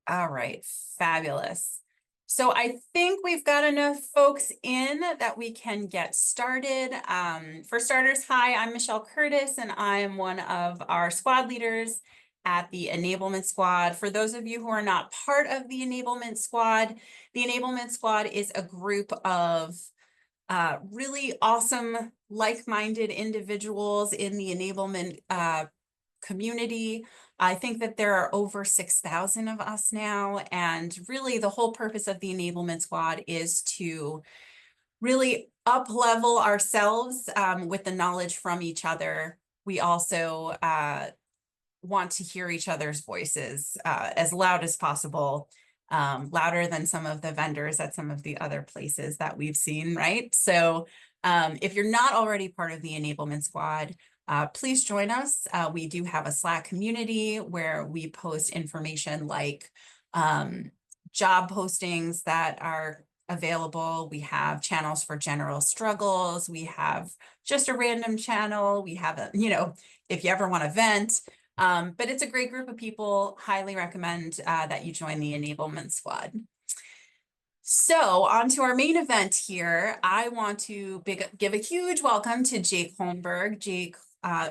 All right, fabulous. So I think we've got enough folks in that we can get started. For starters, hi, I'm Michelle Curtis, and I am one of our squad leaders at the Enablement Squad. For those of you who are not part of the Enablement Squad is a group of really awesome, like-minded individuals in the enablement community. I think that there are over 6,000 of us now, and really the whole purpose of the Enablement Squad is to really up level ourselves with the knowledge from each other. We also want to hear each other's voices as loud as possible, louder than some of the vendors at some of the other places that we've seen, right? So if you're not already part of the Enablement Squad, please join us. We do have a Slack community where we post information like job postings that are available. We have channels for general struggles. We have just a random channel. We have if you ever want to vent, but it's a great group of people. Highly recommend that you join the Enablement Squad. So on to our main event here. I want to give a huge welcome to Jake Holmberg. Jake,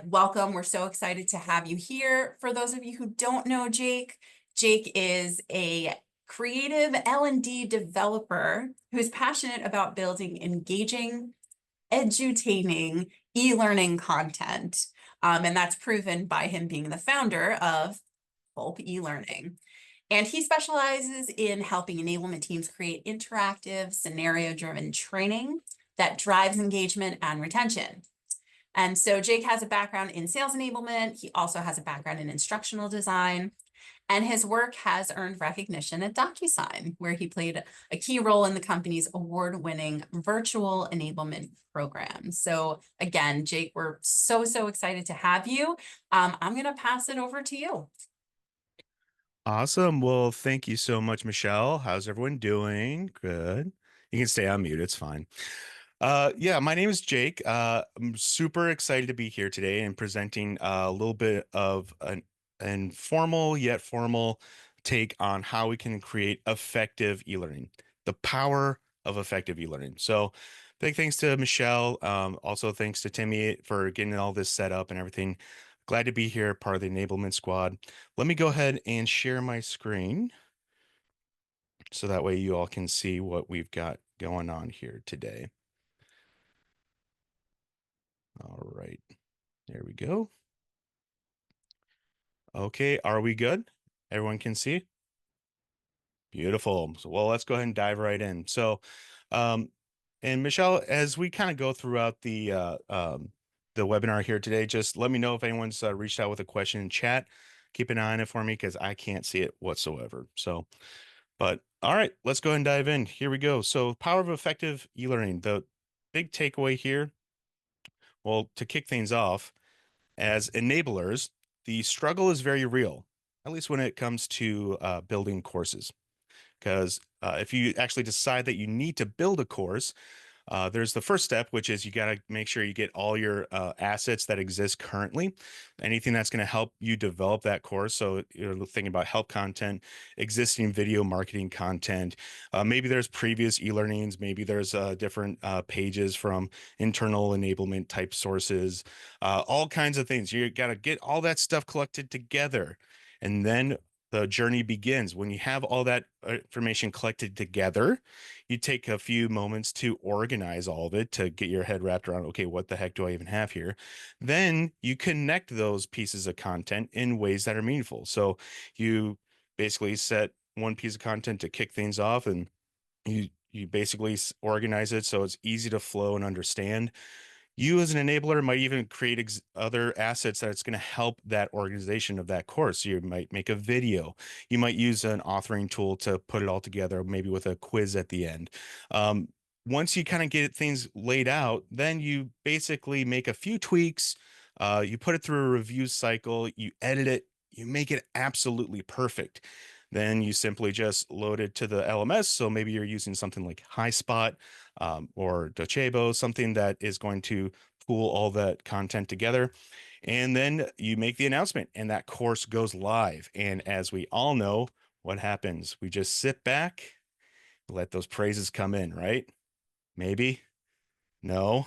welcome. We're so excited to have you here. For those of you who don't know Jake, Jake is a creative L&D developer who's passionate about building engaging, edutaining e-learning content. And that's proven by him being the founder of Pulp eLearning. And he specializes in helping enablement teams create interactive, scenario-driven training that drives engagement and retention. And so Jake has a background in sales enablement. He also has a background in instructional design. And his work has earned recognition at DocuSign, where he played a key role in the company's award-winning virtual enablement program. So again, Jake, we're so excited to have you. I'm going to pass it over to you. Awesome. Well, thank you so much, Michelle. How's everyone doing? Good. You can stay on mute. It's fine. Yeah, my name is Jake. I'm super excited to be here today and presenting a little bit of an informal yet formal take on how we can create effective e-learning, the power of effective e-learning. So big thanks to Michelle. Also thanks to Timmy for getting all this set up and everything. Glad to be here, part of the enablement squad. Let me go ahead and share my screen so that way you all can see what we've got going on here today. All right, there we go. Okay, are we good? Everyone can see? Beautiful. So, well, let's go ahead and dive right in. So, and Michelle, as we kind of go throughout the webinar here today, just let me know if anyone's reached out with a question in chat. Keep an eye on it for me because I can't see it whatsoever. So, but all right, let's go ahead and dive in. Here we go. So, power of effective e-learning. The big takeaway here, well, to kick things off, as enablers, the struggle is very real, at least when it comes to building courses. Because if you actually decide that you need to build a course, there's the first step, which is you got to make sure you get all your assets that exist currently, anything that's going to help you develop that course. So you're thinking about help content, existing video marketing content. Maybe there's previous e-learnings. Maybe there's different pages from internal enablement type sources, all kinds of things. You got to get all that stuff collected together. And then the journey begins. When you have all that information collected together, you take a few moments to organize all of it, to get your head wrapped around, okay, what the heck do I even have here? Then you connect those pieces of content in ways that are meaningful. So you basically set one piece of content to kick things off, and you basically organize it so it's easy to flow and understand. You as an enabler might even create other assets that's going to help that organization of that course. You might make a video. You might use an authoring tool to put it all together, maybe with a quiz at the end. Once you kind of get things laid out, then you basically make a few tweaks. You put it through a review cycle, you edit it, you make it absolutely perfect. Then you simply just load it to the LMS. So maybe you're using something like HighSpot or Docebo, something that is going to pool all that content together. And then you make the announcement and that course goes live. And as we all know, what happens? We just sit back, let those praises come in, right? Maybe. No.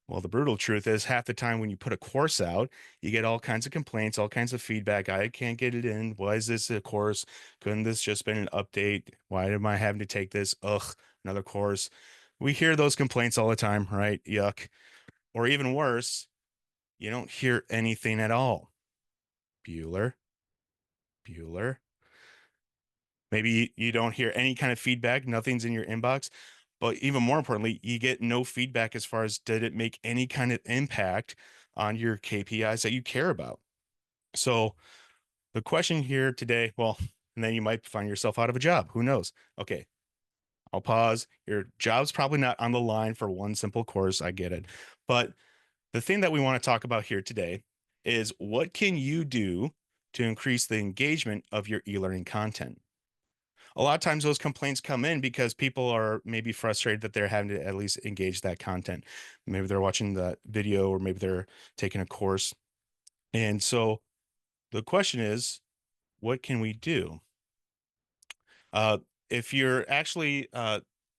Well, the brutal truth is half the time when you put a course out, you get all kinds of complaints, all kinds of feedback. I can't get it in. Why is this a course? Couldn't this just been an update? Why am I having to take this? Ugh, another course. We hear those complaints all the time, right? Yuck. Or even worse, you don't hear anything at all. Bueller, Bueller. Maybe you don't hear any kind of feedback, nothing's in your inbox. But even more importantly, you get no feedback as far as did it make any kind of impact on your KPIs that you care about. So the question here today, well, and then you might find yourself out of a job. Who knows? Okay, I'll pause. Your job's probably not on the line for one simple course. I get it. But the thing that we want to talk about here today is what can you do to increase the engagement of your e-learning content? A lot of times those complaints come in because people are maybe frustrated that they're having to at least engage that content. Maybe they're watching the video or maybe they're taking a course. And so the question is, what can we do? Uh, if you're actually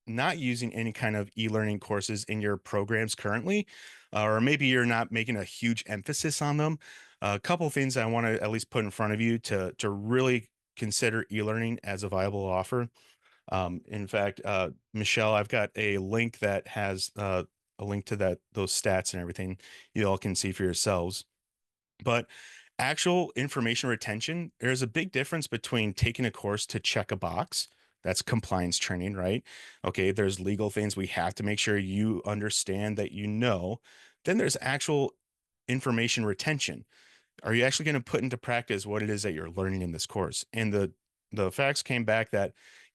not using any kind of e-learning courses in your programs currently, or maybe you're not making a huge emphasis on them, a couple of things I want to at least put in front of you to really consider e-learning as a viable offer. In fact, Michelle, I've got a link that has a link to those stats and everything you all can see for yourselves. But actual information retention, there's a big difference between taking a course to check a box. That's compliance training, right? Okay, there's legal things we have to make sure you understand that you know. Then there's actual information retention. Are you actually going to put into practice what it is that you're learning in this course? And the facts came back that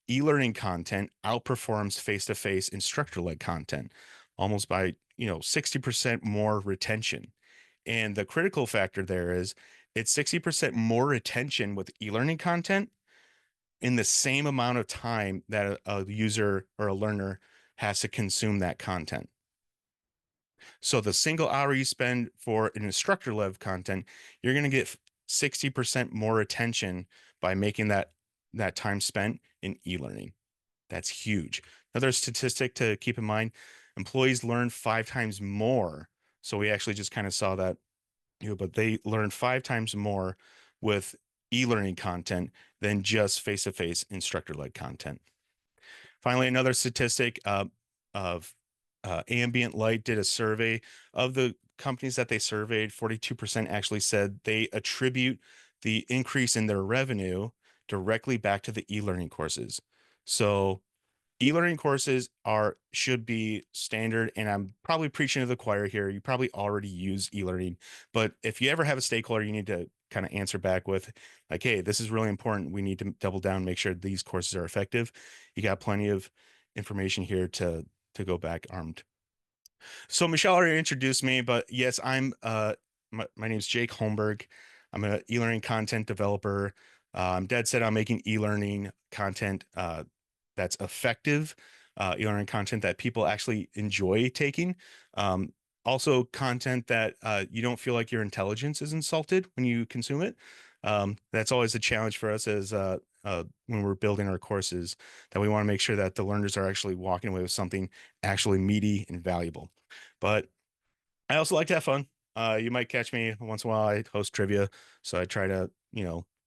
e-learning content outperforms face-to-face instructor-led content almost by 60% more retention. And the critical factor there is it's 60% more retention with e-learning content in the same amount of time that a user or a learner has to consume that content. So the single hour you spend for an instructor-led content, you're going to get 60% more attention by making that time spent in e-learning. That's huge. Another statistic to keep in mind, employees learn 5 times more. So we actually just kind of saw that, but they learn 5 times more with e-learning content than just face-to-face instructor-led content. Finally, another statistic of Ambient Light did a survey of the companies that they surveyed. 42% actually said they attribute the increase in their revenue directly back to the e-learning courses. So e-learning courses should be standard, and I'm probably preaching to the choir here. You probably already use e-learning, but if you ever have a stakeholder, you need to kind of answer back with like, hey, this is really important. We need to double down, make sure these courses are effective. You got plenty of information here to go back armed. So Michelle already introduced me, but yes, my name's Jake Holmberg. I'm an e-learning content developer. I'm dead set on making e-learning content that's effective, e-learning content that people actually enjoy taking. Also content that you don't feel like your intelligence is insulted when you consume it. That's always a challenge for us as when we're building our courses, that we want to make sure that the learners are actually walking away with something actually meaty and valuable. But I also like to have fun. You might catch me once in a while. I host trivia, so I try to,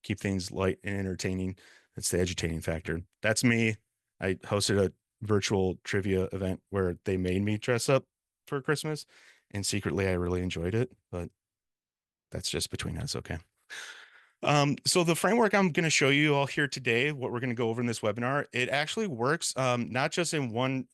keep things light and entertaining. That's the edutaining factor. That's me. I hosted a virtual trivia event where they made me dress up for Christmas, and secretly I really enjoyed it, but that's just between us, okay? So the framework I'm going to show you all here today, what we're going to go over in this webinar, it actually works not just in one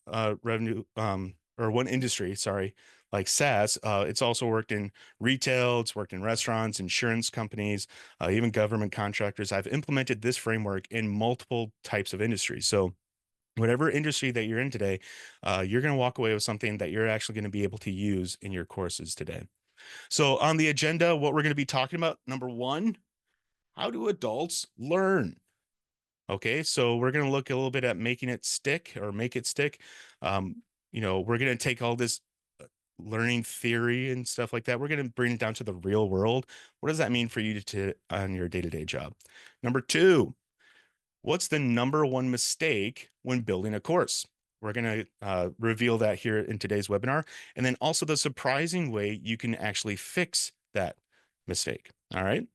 revenue or one industry, sorry, like SaaS. It's also worked in retail, it's worked in restaurants, insurance companies, even government contractors. I've implemented this framework in multiple types of industries. So whatever industry that you're in today, you're going to walk away with something that you're actually going to be able to use in your courses today. So on the agenda, what we're going to be talking about, number one, how do adults learn? Okay, so we're going to look a little bit at making it stick or make it stick. We're going to take all this learning theory and stuff like that. We're going to bring it down to the real world. What does that mean for you to on your day-to-day job? Number two, What's the number one mistake when building a course? We're going to reveal that here in today's webinar. And then also the surprising way you can actually fix that mistake. All right.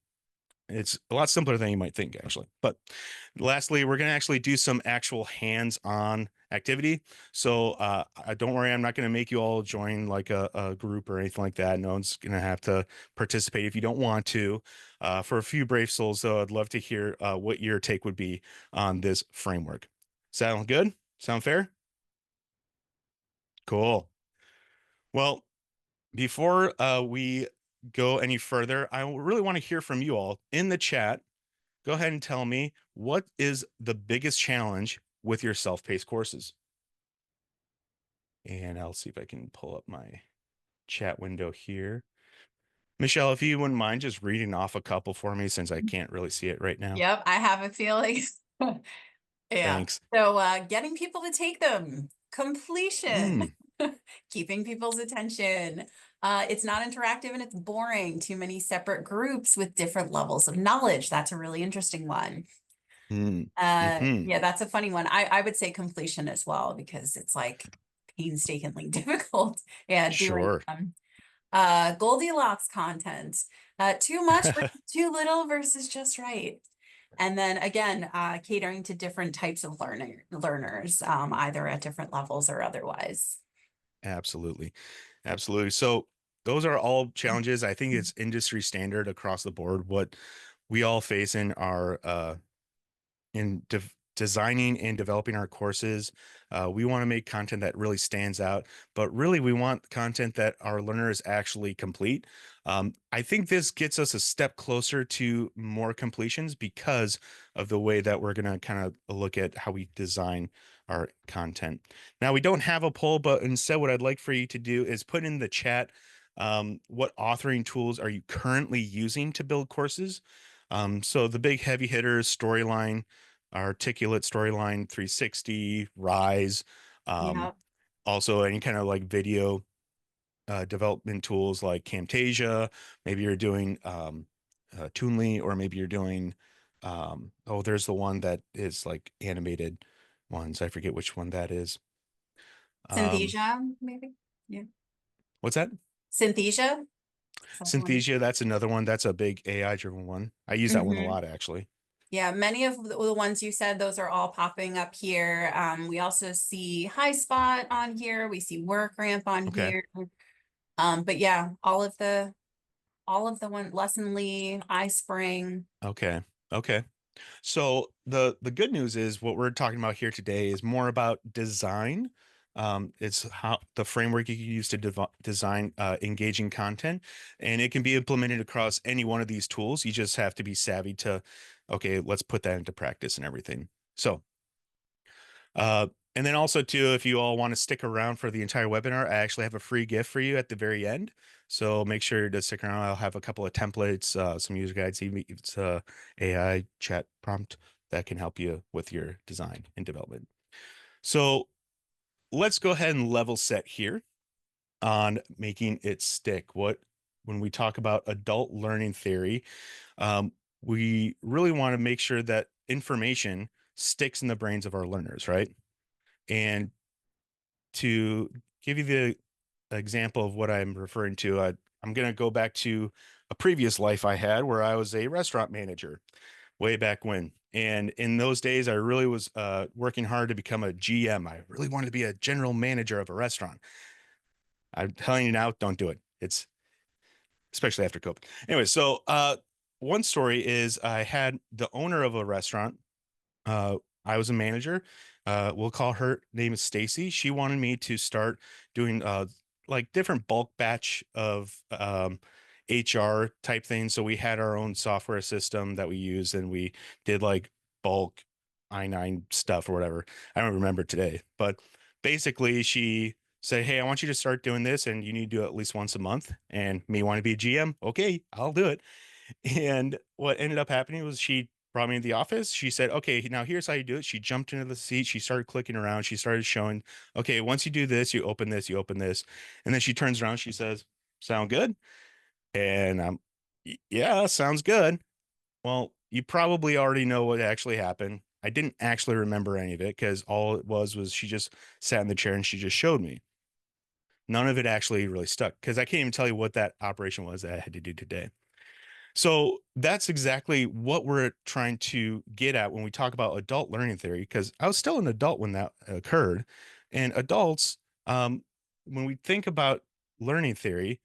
It's a lot simpler than you might think, actually. But lastly, we're going to actually do some actual hands-on activity. So don't worry, I'm not going to make you all join like a group or anything like that. No one's going to have to participate if you don't want to. For a few brave souls, though, I'd love to hear what your take would be on this framework. Sound good? Sound fair? Cool. Well, before we go any further, I really want to hear from you all in the chat. Go ahead and tell me, what is the biggest challenge with your self-paced courses? And I'll see if I can pull up my chat window here. Michelle, if you wouldn't mind just reading off a couple for me since I can't really see it right now. Yep, I have a feeling. Yeah. Thanks. So getting people to take them, completion, Mm, keeping people's attention. It's not interactive and it's boring. Too many separate groups with different levels of knowledge. That's a really interesting one. mm-hmm. Yeah, that's a funny one. I would say completion as well because it's like painstakingly difficult. Yeah, doing Sure. Goldilocks content. Too much versus too little versus just right. And then again, catering to different types of learners, either at different levels or otherwise. Absolutely. Absolutely. So those are all challenges. I think it's industry standard across the board. What we all face in our in designing and developing our courses, we want to make content that really stands out, but really we want content that our learners actually complete. I think this gets us a step closer to more completions because of the way that we're going to kind of look at how we design our content. Now, we don't have a poll, but instead what I'd like for you to do is put in the chat, what authoring tools are you currently using to build courses? So the big heavy hitters, Storyline, Articulate, Storyline 360, Rise, um, Yeah. also any kind of like video development tools like Camtasia. Maybe you're doing Toonly, or maybe you're doing oh, there's the one that is like animated ones. I forget which one that is. Um, Synthesia, maybe. Yeah. what's that? Synthesia. Is that the one? Synthesia, that's another one. That's a big AI driven one. I use that one a Mhm. lot, actually. Yeah, many of the ones you said, those are all popping up here. We also see High Spot on here. We see Work Ramp on Okay. here. But yeah, all of the one Lessonly, iSpring. Okay. Okay. So the good news is what we're talking about here today is more about design. It's how the framework you can use to design engaging content, and it can be implemented across any one of these tools. You just have to be savvy to, okay, let's put that into practice and everything. So, and then also too, if you all want to stick around for the entire webinar, I actually have a free gift for you at the very end. So make sure to stick around. I'll have a couple of templates, some user guides, even it's a AI chat prompt that can help you with your design and development. So let's go ahead and level set here on making it stick. When we talk about adult learning theory, we really want to make sure that information sticks in the brains of our learners, right? And to give you the example of what I'm referring to, I'm going to go back to a previous life I had where I was a restaurant manager way back when. And in those days, I really was working hard to become a GM. I really wanted to be a general manager of a restaurant. I'm telling you now, don't do it. It's especially after COVID. Anyway, so one story is I had the owner of a restaurant. Uh, I was a manager. We'll call her name is Stacy. She wanted me to start doing like different bulk batch of HR type things. So we had our own software system that we used, and we did like bulk I-9 stuff or whatever. I don't remember today, but basically she said, "Hey, I want you to start doing this, and you need to do it at least once a month." And me want to be a GM. Okay, I'll do it. And what ended up happening was she brought me into the office. She said, "Okay, now here's how you do it." She jumped into the seat. She started clicking around. She started showing, "Okay, once you do this, you open this, you open this." And then she turns around. She says, "Sound good?" And yeah, sounds good. Well, you probably already know what actually happened. I didn't actually remember any of it because all it was she just sat in the chair and she just showed me. None of it actually really stuck because I can't even tell you what that operation was that I had to do today. So that's exactly what we're trying to get at when we talk about adult learning theory, because I was still an adult when that occurred. And adults, when we think about learning theory,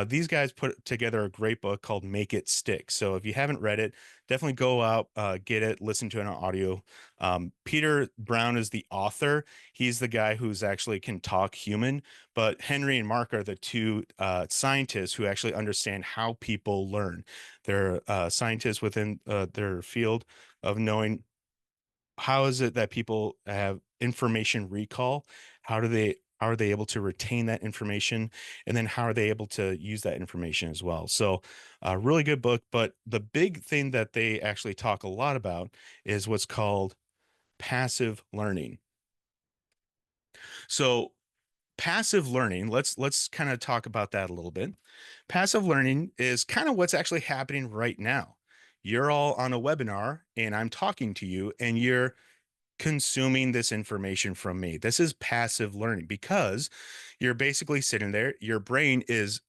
these guys put together a great book called Make It Stick. So if you haven't read it, definitely go out, get it, listen to it on audio. Peter Brown is the author. He's the guy who's actually can talk human, but Henry and Mark are the two scientists who actually understand how people learn. They're scientists within their field of knowing how is it that people have information recall? How are they able to retain that information? And then how are they able to use that information as well? So really good book. But the big thing that they actually talk a lot about is what's called passive learning. So passive learning, let's kind of talk about that a little bit. Passive learning is kind of what's actually happening right now. You're all on a webinar and I'm talking to you and you're consuming this information from me. This is passive learning because you're basically sitting there, your brain is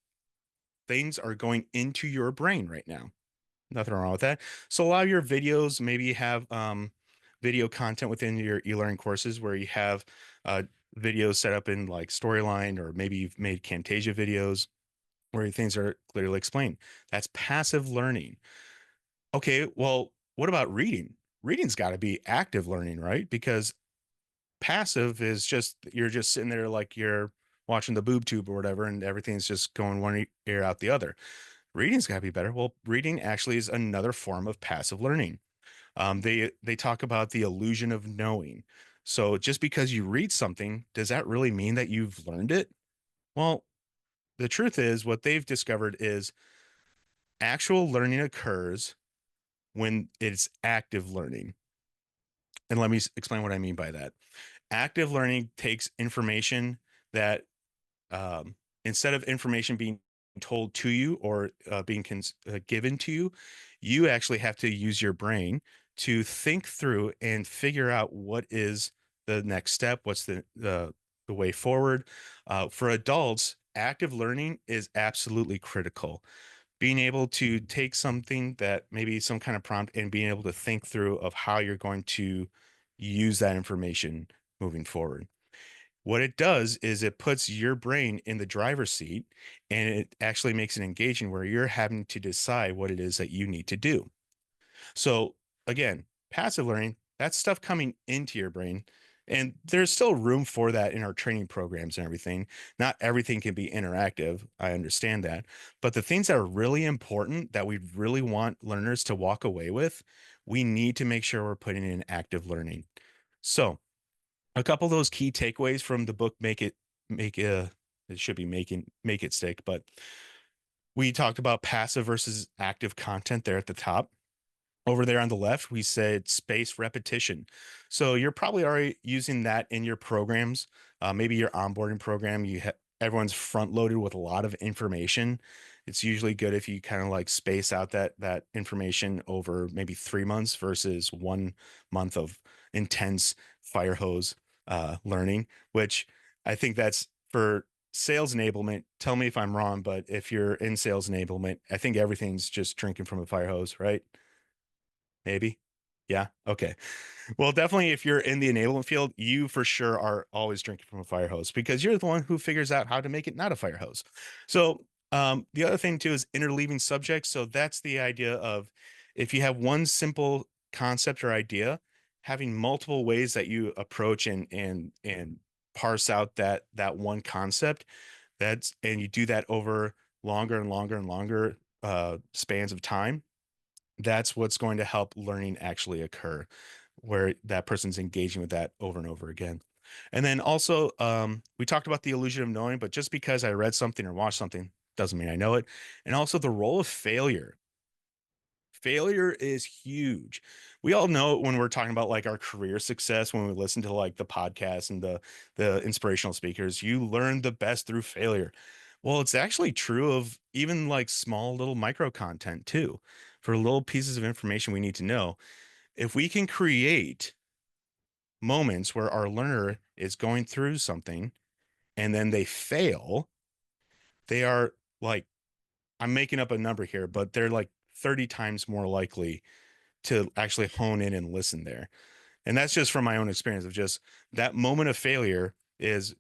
things are going into your brain right now. Nothing wrong with that. So a lot of your videos, maybe you have video content within your e-learning courses where you have uh, videos set up in like Storyline, or maybe you've made Camtasia videos where things are clearly explained. That's passive learning. Okay, well, what about reading? Reading's got to be active learning, right? Because passive is just you're just sitting there like you're watching the boob tube or whatever, and everything's just going one ear out the other. Reading's got to be better. Well, reading actually is another form of passive learning. They talk about the illusion of knowing. So just because you read something, does that really mean that you've learned it? Well, the truth is, what they've discovered is actual learning occurs when it's active learning. And let me explain what I mean by that. Active learning takes information that instead of information being told to you or being given to you, you actually have to use your brain to think through and figure out what is the next step, what's the way forward. For adults, active learning is absolutely critical. Being able to take something that maybe some kind of prompt and being able to think through of how you're going to use that information moving forward. What it does is it puts your brain in the driver's seat and it actually makes it engaging where you're having to decide what it is that you need to do. So again, passive learning, that's stuff coming into your brain. And there's still room for that in our training programs and everything. Not everything can be interactive. I understand that. But the things that are really important that we really want learners to walk away with, we need to make sure we're putting in active learning. So a couple of those key takeaways from the book, it should be make it stick, but we talked about passive versus active content there at the top. Over there on the left, we said space repetition. So you're probably already using that in your programs. Maybe your onboarding program, everyone's front loaded with a lot of information. It's usually good if you kind of like space out that information over maybe 3 months versus 1 month of intense fire hose learning, which I think that's for sales enablement. Tell me if I'm wrong, but if you're in sales enablement, I think everything's just drinking from a fire hose, right? Maybe. Yeah. Okay. Well, definitely if you're in the enablement field, you for sure are always drinking from a fire hose because you're the one who figures out how to make it not a fire hose. So the other thing too is interleaving subjects. So that's the idea of if you have one simple concept or idea, having multiple ways that you approach and parse out that one concept, and you do that over longer and longer and longer spans of time, that's what's going to help learning actually occur, where that person's engaging with that over and over again. And then also, we talked about the illusion of knowing, but just because I read something or watched something doesn't mean I know it. And also the role of failure. Failure is huge. We all know it when we're talking about like our career success, when we listen to like the podcasts and the inspirational speakers, you learn the best through failure. Well, it's actually true of even like small little micro content too. For little pieces of information we need to know, if we can create moments where our learner is going through something and then they fail, they are like, I'm making up a number here, but they're like 30 times more likely to actually hone in and listen there. And that's just from my own experience of just that moment of failure is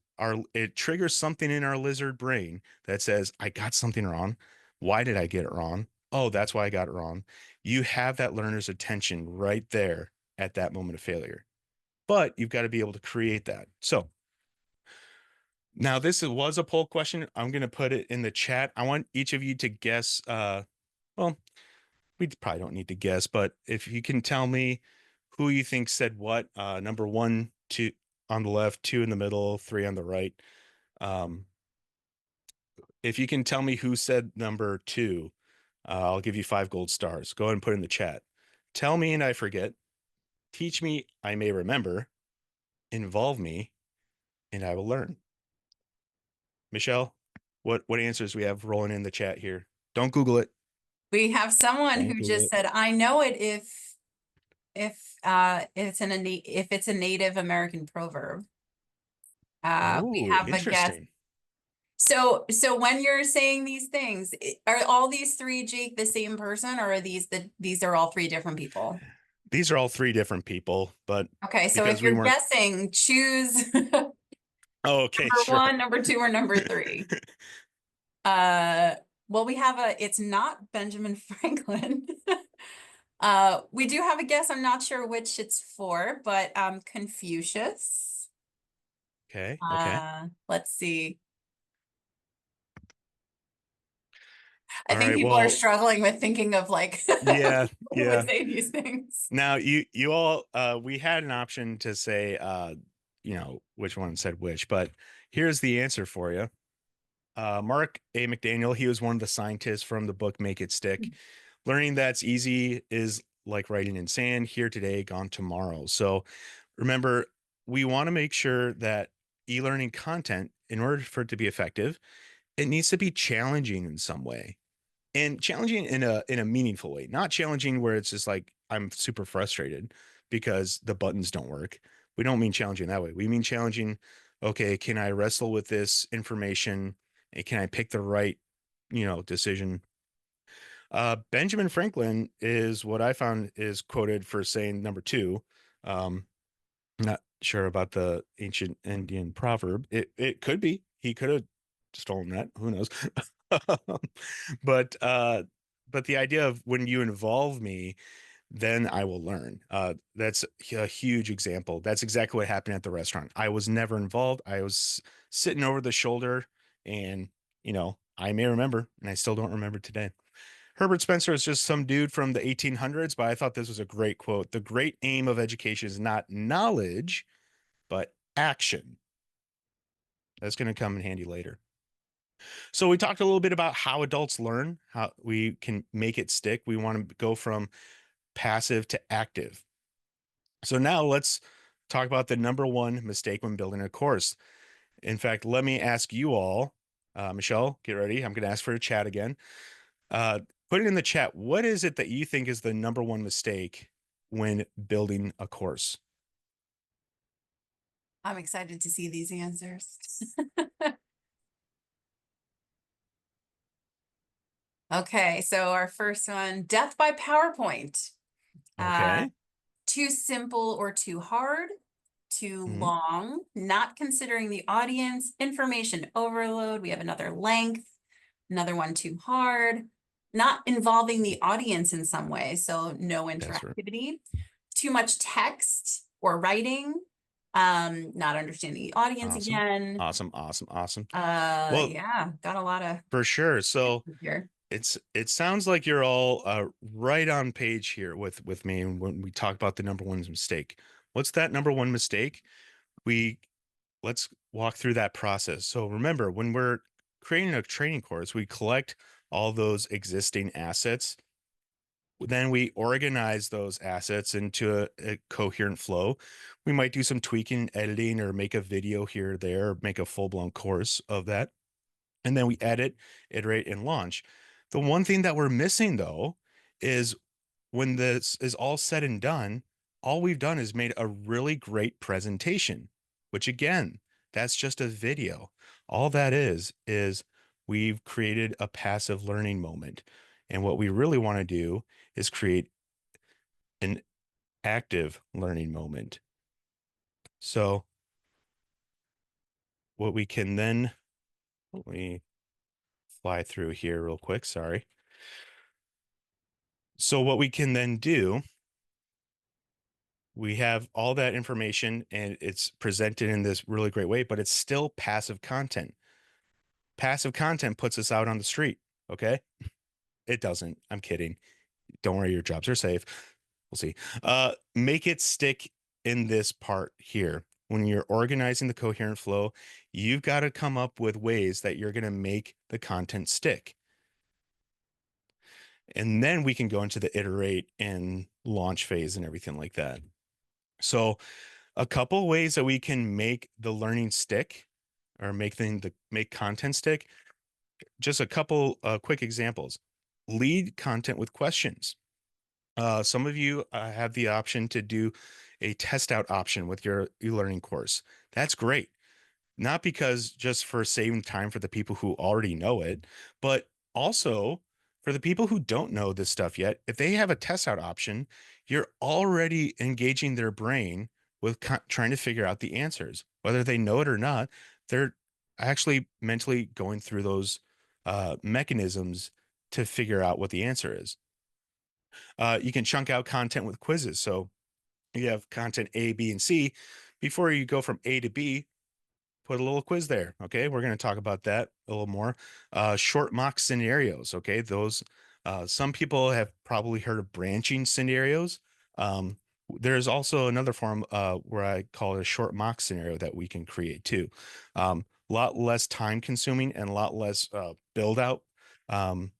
it triggers something in our lizard brain that says, I got something wrong. Why did I get it wrong? Oh, that's why I got it wrong. You have that learner's attention right there at that moment of failure. But you've got to be able to create that. So now was a poll question. I'm going to put it in the chat. I want each of you to guess. Well, we probably don't need to guess, but if you can tell me who you think said what, number one, two on the left, two in the middle, three on the right. Um, if you can tell me who said number two, I'll give you 5 gold stars. Go ahead and put it in the chat. Tell me and I forget. Teach me, I may remember. Involve me, and I will learn. Michelle, what answers we have rolling in the chat here? Don't Google it. We have someone Don't who Google just it. said, I know it if it's a Native American proverb. We Oh, have a guess. interesting. So when you're saying these things, are all these three, Jake, the same person, or are these are all three different people? These are all 3 different people, but Okay, so if because we you're weren't. guessing, choose number Oh, okay, sure. one, number two, or number three. Well, it's not Benjamin Franklin. We do have a guess. I'm not sure which it's for, but Confucius. Okay, okay. Let's see. I All think right. people are Well, struggling with thinking of like yeah, who would yeah. say these things. Now you all we had an option to say which one said which, but here's the answer for you. Mark A. McDaniel, he was one of the scientists from the book Make It Stick. Learning that's easy is like writing in sand, here today, gone tomorrow. So remember, we want to make sure that e-learning content, in order for it to be effective, it needs to be challenging in some way. And challenging in a meaningful way, not challenging where it's just like I'm super frustrated because the buttons don't work. We don't mean challenging that way. We mean challenging, okay, can I wrestle with this information and can I pick the right, decision? Benjamin Franklin is what I found is quoted for saying number two. Not sure about the ancient Indian proverb. It could be. He could have stolen that. Who knows? but but the idea of when you involve me, then I will learn. That's a huge example. That's exactly what happened at the restaurant. I was never involved. I was sitting over the shoulder, and I may remember, and I still don't remember today. Herbert Spencer is just some dude from the 1800s, but I thought this was a great quote. The great aim of education is not knowledge, but action. That's going to come in handy later. So we talked a little bit about how adults learn, how we can make it stick. We want to go from passive to active. So now let's talk about the number one mistake when building a course. In fact, let me ask you all, Michelle, get ready. I'm going to ask for a chat again. Uh, Put it in the chat. What is it that you think is the number one mistake when building a course? I'm excited to see these answers. Okay, so our first one, death by PowerPoint. Okay. Too simple or too hard, too Mhm. long, not considering the audience, information overload. We have another length, another one too hard, not involving the audience in some way. So no That's right. interactivity, too much text or writing, not understanding the audience Awesome. again. Awesome. Awesome. Awesome. Well, Yeah, got a lot of for sure. So here. it sounds like you're all right on page here with me when we talk about the number one mistake. What's that number one mistake? We Let's walk through that process. So remember, when we're creating a training course, we collect all those existing assets. Then we organize those assets into a coherent flow. We might do some tweaking, editing, or make a video here or there, or make a full-blown course of that. And then we edit, iterate, and launch. The one thing that we're missing, though, is when this is all said and done, all we've done is made a really great presentation, which again, that's just a video. All that is we've created a passive learning moment. And what we really want to do is create an active learning moment. So what we can then, let me fly through here real quick. Sorry. So what we can then do, we have all that information and it's presented in this really great way, but it's still passive content. Passive content puts us out on the street. Okay. It doesn't. I'm kidding. Don't worry. Your jobs are safe. We'll see. Make it stick in this part here. When you're organizing the coherent flow, you've got to come up with ways that you're going to make the content stick. And then we can go into the iterate and launch phase and everything like that. So a couple ways that we can make the learning stick or make content stick. Just a couple quick examples. Lead content with questions. Some of you have the option to do a test out option with your e-learning course. That's great. Not because just for saving time for the people who already know it, but also for the people who don't know this stuff yet. If they have a test out option, you're already engaging their brain with trying to figure out the answers. Whether they know it or not, they're actually mentally going through those mechanisms to figure out what the answer is. You can chunk out content with quizzes. So you have content A, B, and C. Before you go from A to B, put a little quiz there. Okay. We're going to talk about that a little more. Short mock scenarios. Okay. Those, some people have probably heard of branching scenarios. There's also another form where I call it a short mock scenario that we can create too. A lot less time consuming and a lot less build out um,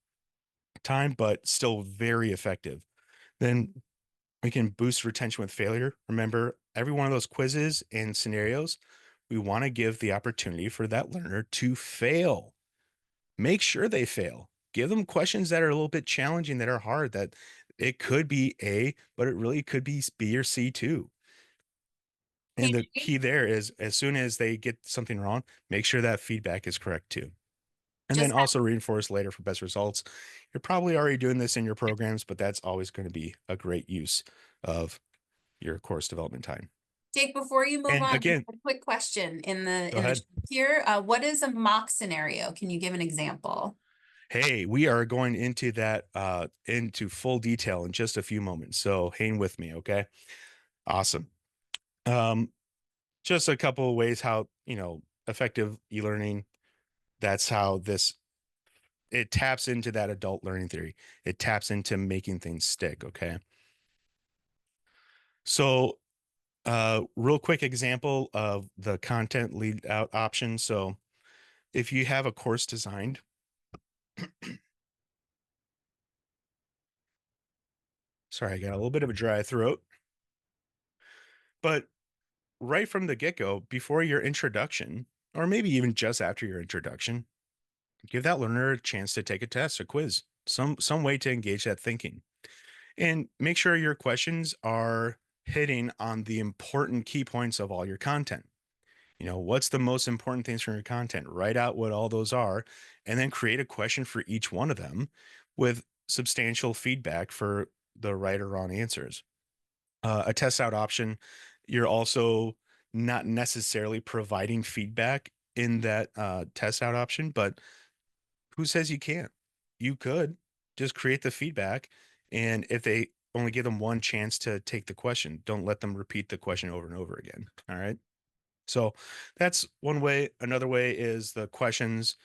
time, but still very effective. Then we can boost retention with failure. Remember, every one of those quizzes and scenarios, we want to give the opportunity for that learner to fail. Make sure they fail. Give them questions that are a little bit challenging, that are hard, that it could be A, but it really could be B or C too. Hey, And the Jake, key there is as soon as they get something wrong, make sure that feedback is correct too. And then just also reinforce later for best results. You're probably already doing this in your programs, but that's always going to be a great use of your course development time. Jake, before you move And on, just again, a quick question go in the ahead. chat here. What is a mock scenario? Can you give an example? Hey, we are going into that into full detail in just a few moments. So hang with me, okay? Awesome. Um, just a couple of ways how, effective e-learning, that's how this it taps into that adult learning theory. It taps into making things stick, okay? So real quick example of the content lead out option. So if you have a course designed, sorry, I got a little bit of a dry throat, but right from the get-go, before your introduction, or maybe even just after your introduction, give that learner a chance to take a test, a quiz, some way to engage that thinking. And make sure your questions are hitting on the important key points of all your content. What's the most important things from your content? Write out what all those are, and then create a question for each one of them with substantial feedback for the right or wrong answers. A test out option, you're also not necessarily providing feedback in that test out option, but who says you can't? You could just create the feedback. And if they only give them one chance to take the question, don't let them repeat the question over and over again. All right. So that's one way. Another way is the questions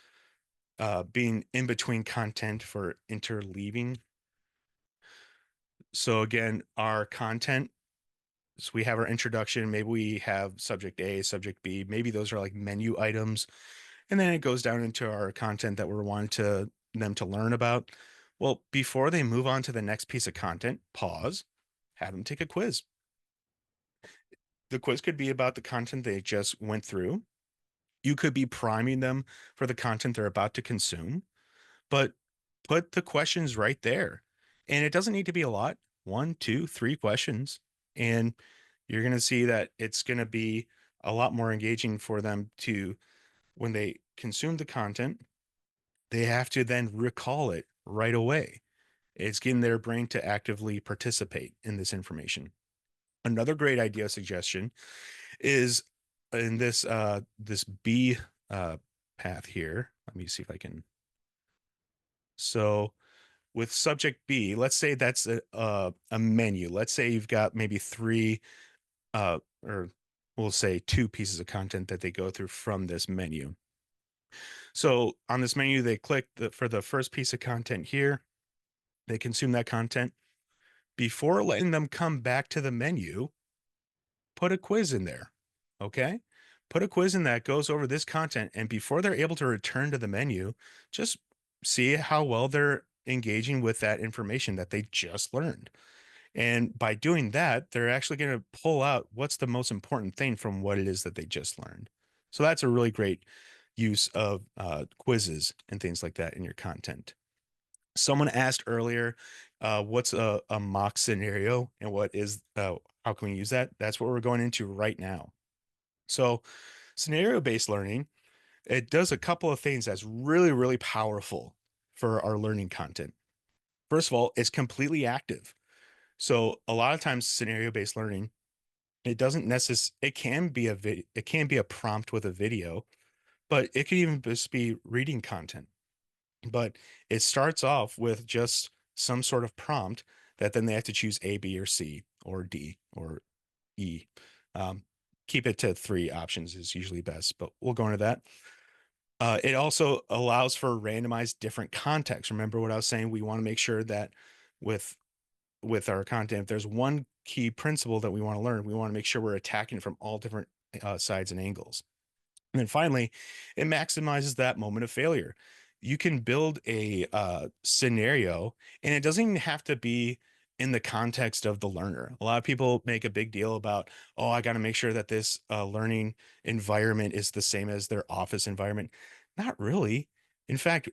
being in between content for interleaving. So again, our content, so we have our introduction, maybe we have subject A, subject B, maybe those are like menu items. And then it goes down into our content that we're wanting them to learn about. Well, before they move on to the next piece of content, pause, have them take a quiz. The quiz could be about the content they just went through. You could be priming them for the content they're about to consume, but put the questions right there. And it doesn't need to be a lot, one, two, three questions. And you're going to see that it's going to be a lot more engaging for them to, when they consume the content, they have to then recall it right away. It's getting their brain to actively participate in this information. Another great idea suggestion is in this B uh, path here. Let me see if I can. So with subject B, let's say that's a menu. Let's say you've got maybe three or we'll say two pieces of content that they go through from this menu. So on this menu, they click for the first piece of content here. They consume that content. Before letting them come back to the menu, put a quiz in there. Okay. Put a quiz in that goes over this content. And before they're able to return to the menu, just see how well they're engaging with that information that they just learned. And by doing that, they're actually going to pull out what's the most important thing from what it is that they just learned. So that's a really great use of quizzes and things like that in your content. Someone asked earlier, what's a mock scenario and how can we use that? That's what we're going into right now. So scenario-based learning, it does a couple of things that's really, really powerful for our learning content. First of all, it's completely active. So a lot of times scenario-based learning, it doesn't necessarily, it can be a prompt with a video, but it could even just be reading content. But it starts off with just some sort of prompt that then they have to choose A, B, or C, or D, or E. Um, keep it to three options is usually best, but we'll go into that. It also allows for randomized different contexts. Remember what I was saying? We want to make sure that with our content, if there's one key principle that we want to learn, we want to make sure we're attacking from all different sides and angles. And then finally, it maximizes that moment of failure. You can build a scenario, and it doesn't even have to be in the context of the learner. A lot of people make a big deal about, oh, I got to make sure that this learning environment is the same as their office environment. Not really. In fact,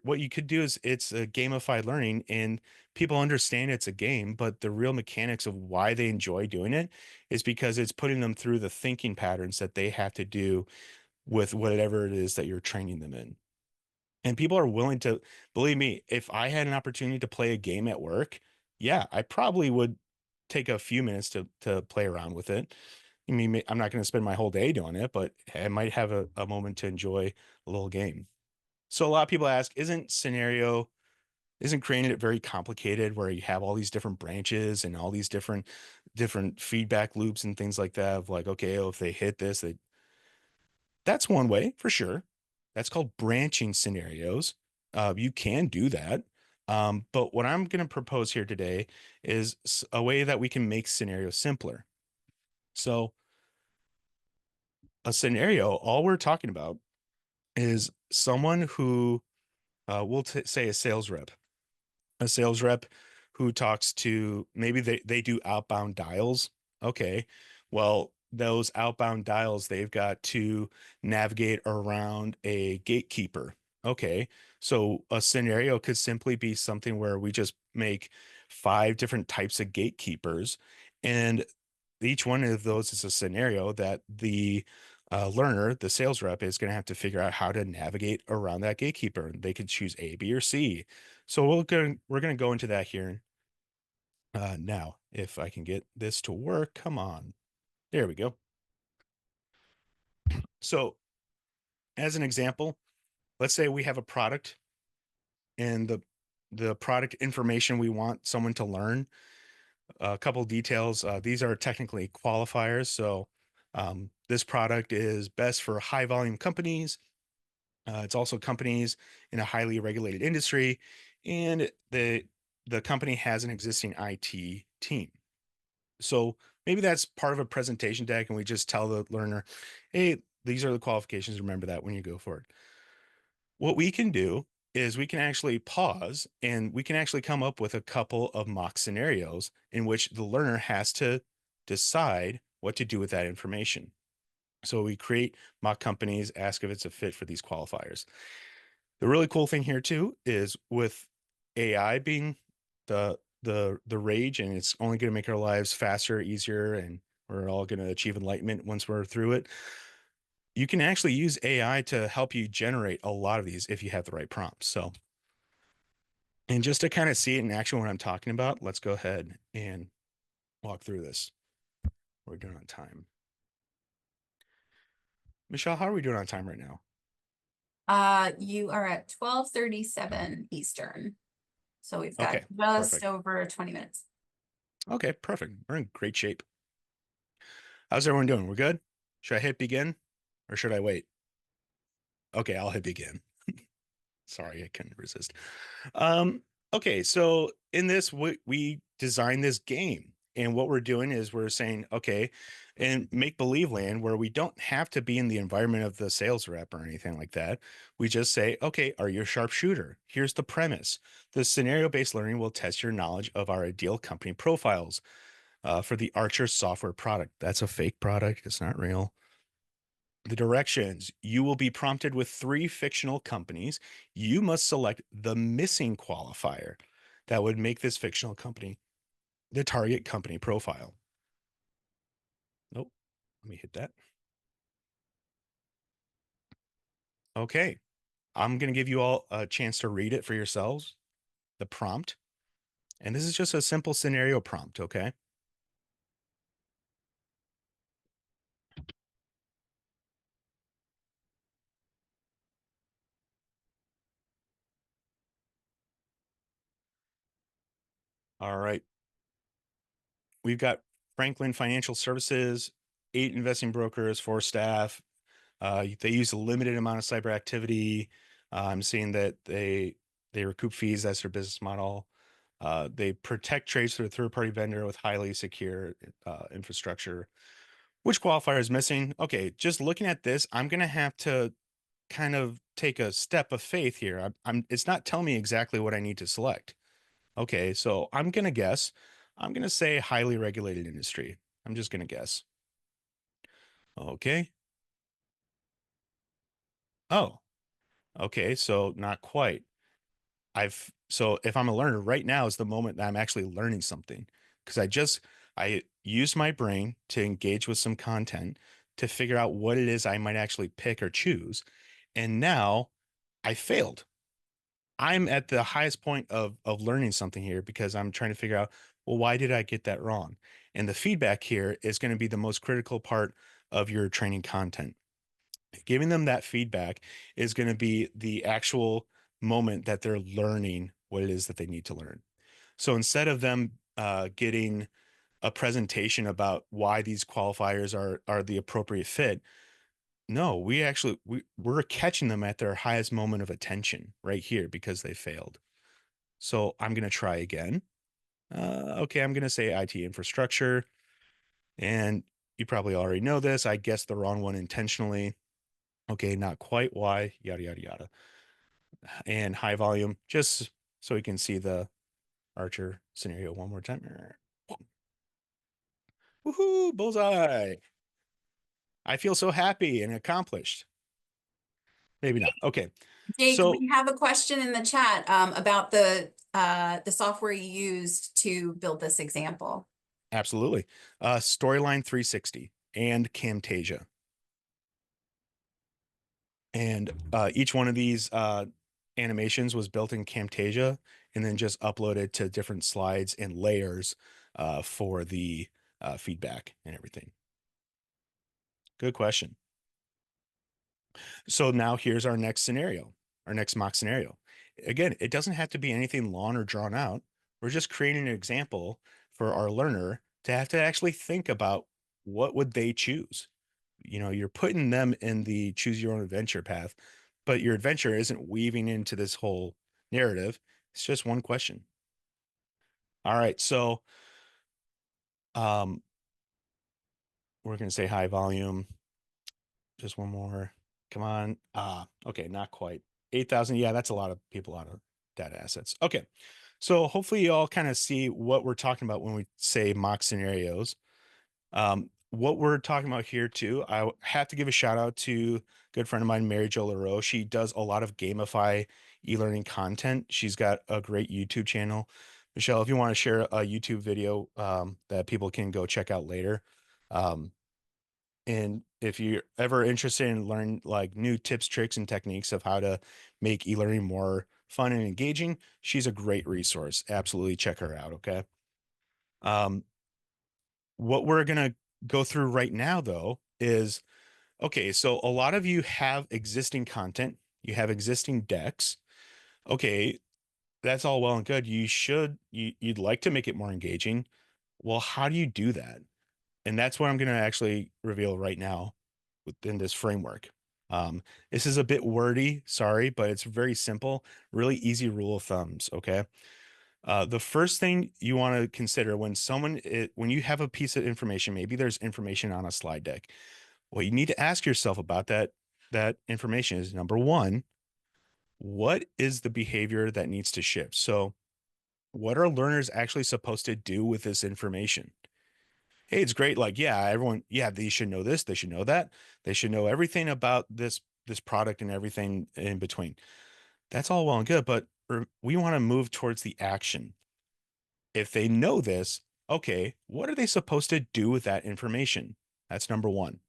what you could do is it's a gamified learning, and people understand it's a game, but the real mechanics of why they enjoy doing it is because it's putting them through the thinking patterns that they have to do with whatever it is that you're training them in. And people are willing to, believe me, if I had an opportunity to play a game at work, yeah, I probably would take a few minutes to play around with it. I mean, I'm not going to spend my whole day doing it, but I might have a moment to enjoy a little game. So a lot of people ask, isn't creating it very complicated where you have all these different branches and all these different feedback loops and things like that of like, okay, oh, if they hit this, that's one way for sure. That's called branching scenarios. You can do that. But what I'm going to propose here today is a way that we can make scenarios simpler. So a scenario, all we're talking about is someone who we'll say a sales rep who talks to, maybe they do outbound dials. Okay. Well, those outbound dials, they've got to navigate around a gatekeeper. Okay. So a scenario could simply be something where we just make 5 different types of gatekeepers, and each one of those is a scenario that the learner, the sales rep, is going to have to figure out how to navigate around that gatekeeper. They could choose A, B, or C. So we're going to go into that here now. If I can get this to work, come on. There we go. So as an example, let's say we have a product, and the product information we want someone to learn. A couple details. These are technically qualifiers. So this product is best for high volume companies. It's also companies in a highly regulated industry, and the company has an existing IT team. So maybe that's part of a presentation deck, and we just tell the learner, hey, these are the qualifications. Remember that when you go for it. What we can do is we can actually pause, and we can actually come up with a couple of mock scenarios in which the learner has to decide what to do with that information. So we create mock companies, ask if it's a fit for these qualifiers. The really cool thing here too is with AI being the rage, and it's only going to make our lives faster, easier, and we're all going to achieve enlightenment once we're through it. You can actually use AI to help you generate a lot of these if you have the right prompts. So, and just to kind of see it in action what I'm talking about, let's go ahead and walk through this. We're doing on time. Michelle, how are we doing on time right now? You are at 12:37 Eastern. So we've got Okay, just perfect. over 20 minutes. Okay, perfect. We're in great shape. How's everyone doing? We're good? Should I hit begin or should I wait? Okay, I'll hit begin. Sorry, I couldn't resist. Okay, so in this, we designed this game. And what we're doing is we're saying, okay, in make believe land where we don't have to be in the environment of the sales rep or anything like that. We just say, okay, are you a sharpshooter? Here's the premise. The scenario based learning will test your knowledge of our ideal company profiles for the Archer software product. That's a fake product, it's not real. The directions: you will be prompted with 3 fictional companies. You must select the missing qualifier that would make this fictional company the target company profile. Nope. Let me hit that. Okay. I'm going to give you all a chance to read it for yourselves, the prompt. And this is just a simple scenario prompt, okay? All right. We've got Franklin Financial Services, 8 investing brokers, 4 staff. They use a limited amount of cyber activity. I'm seeing that they recoup fees. That's their business model. They protect trades through a third-party vendor with highly secure infrastructure. Which qualifier is missing? Okay, just looking at this, I'm gonna have to kind of take a step of faith here. It's not telling me exactly what I need to select. Okay, so I'm gonna guess. I'm gonna say highly regulated industry. I'm just gonna guess. Okay. Oh, okay, so not quite. So if I'm a learner, right now is the moment that I'm actually learning something because I use my brain to engage with some content to figure out what it is I might actually pick or choose. And now I failed. I'm at the highest point of learning something here because I'm trying to figure out, well, why did I get that wrong? And the feedback here is going to be the most critical part of your training content. Giving them that feedback is going to be the actual moment that they're learning what it is that they need to learn. So instead of them getting a presentation about why these qualifiers are the appropriate fit, no, we're catching them at their highest moment of attention right here because they failed. So I'm going to try again. Okay, I'm going to say IT infrastructure, and you probably already know this. I guessed the wrong one intentionally. Okay, not quite. Why? Yada, yada, yada. And high volume, just so we can see the Archer scenario one more time. Woohoo, bullseye. I feel so happy and accomplished. Maybe not. Okay. Jake, So we have a question in the chat about the software you used to build this example. absolutely. Storyline 360 and Camtasia. And each one of these animations was built in Camtasia and then just uploaded to different slides and layers for the feedback and everything. Good question. So now here's our next scenario, our next mock scenario. Again, it doesn't have to be anything long or drawn out. We're just creating an example for our learner to have to actually think about what would they choose. You know, you're putting them in the choose your own adventure path, but your adventure isn't weaving into this whole narrative. It's just one question. All right, so um, we're going to say high volume. Just one more. Come on. Okay, not quite. 8,000. Yeah, that's a lot of people out of data assets. Okay. So hopefully you all kind of see what we're talking about when we say mock scenarios. What we're talking about here too, I have to give a shout out to a good friend of mine, Mary Jo LaRoe. She does a lot of gamify e-learning content. She's got a great YouTube channel. Michelle, if you want to share a YouTube video that people can go check out later, um, and if you're ever interested in learning like new tips, tricks, and techniques of how to make e-learning more fun and engaging, she's a great resource. Absolutely check her out. Okay. Um, what we're gonna go through right now, though, is okay. So a lot of you have existing content, you have existing decks. Okay, that's all well and good. You'd like to make it more engaging. Well, how do you do that? And that's what I'm going to actually reveal right now within this framework. This is a bit wordy, sorry, but it's very simple, really easy rule of thumbs. Okay. The first thing you want to consider when you have a piece of information, maybe there's information on a slide deck. What you need to ask yourself about that information is number one, what is the behavior that needs to shift? So, what are learners actually supposed to do with this information? Hey, it's great. Like, yeah, everyone, yeah, they should know this, they should know that, they should know everything about this product and everything in between. That's all well and good, but we want to move towards the action. If they know this, okay, what are they supposed to do with that information? That's number one.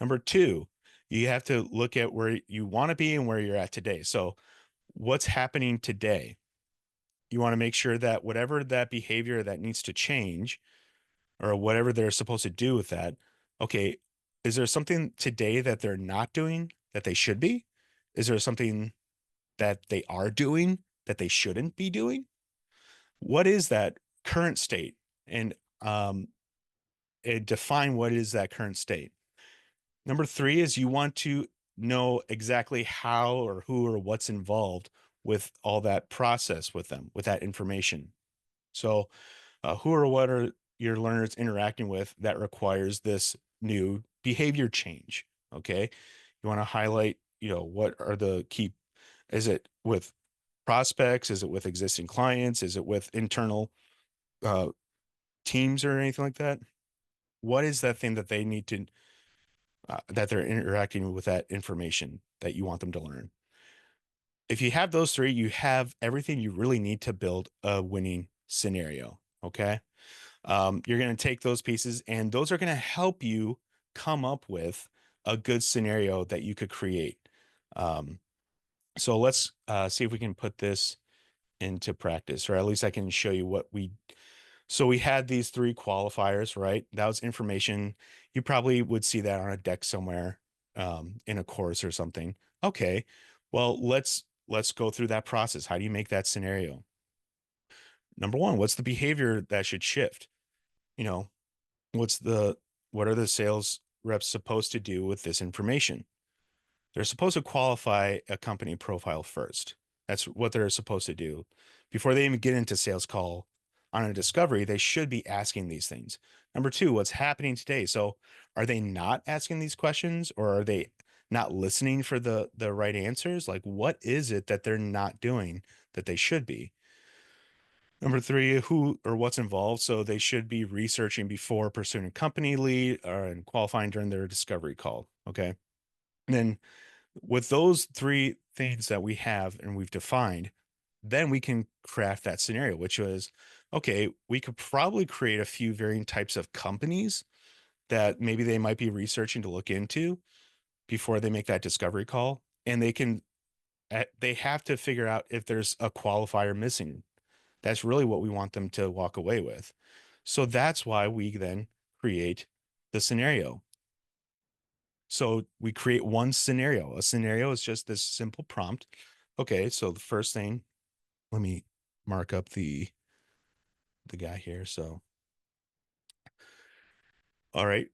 Number two, you have to look at where you want to be and where you're at today. So, what's happening today? You want to make sure that whatever that behavior that needs to change or whatever they're supposed to do with that, okay, is there something today that they're not doing that they should be? Is there something that they are doing that they shouldn't be doing? What is that current state? And um, define what is that current state. Number three is you want to know exactly how or who or what's involved with all that process with them, with that information. So, who or what are your learners interacting with that requires this new behavior change? Okay. You want to highlight, what are the key, is it with prospects? Is it with existing clients? Is it with internal uh, teams or anything like that? What is that thing that they need to, that they're interacting with that information that you want them to learn? If you have those three, you have everything you really need to build a winning scenario. Okay. You're going to take those pieces and those are going to help you come up with a good scenario that you could create. Um, so let's see if we can put this into practice, or at least I can show you so we had these three qualifiers, right? That was information. You probably would see that on a deck somewhere in a course or something. Okay, well, let's go through that process. How do you make that scenario? Number one, what's the behavior that should shift? You know, what's the what are the sales reps supposed to do with this information? They're supposed to qualify a company profile first. That's what they're supposed to do. Before they even get into sales call on a discovery, they should be asking these things. Number two, what's happening today? So are they not asking these questions or are they not listening for the right answers? Like what is it that they're not doing that they should be? Number three, who or what's involved. So they should be researching before pursuing a company lead and qualifying during their discovery call. Okay. And then with those three things that we have and we've defined, then we can craft that scenario, which was okay, we could probably create a few varying types of companies that maybe they might be researching to look into before they make that discovery call. And they have to figure out if there's a qualifier missing. That's really what we want them to walk away with. So that's why we then create the scenario. So we create one scenario. A scenario is just this simple prompt. Okay, so the first thing, let me mark up the guy here. So, all right,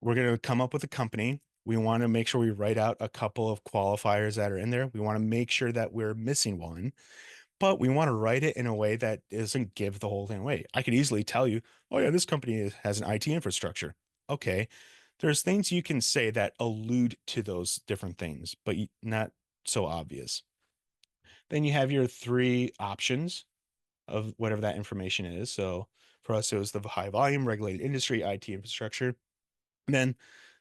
we're going to come up with a company. We want to make sure we write out a couple of qualifiers that are in there. We want to make sure that we're missing one, but we want to write it in a way that doesn't give the whole thing away. I could easily tell you, oh yeah, this company has an IT infrastructure. Okay. There's things you can say that allude to those different things, but not so obvious. Then you have your three options of whatever that information is. So for us, it was the high volume, regulated industry, IT infrastructure. And then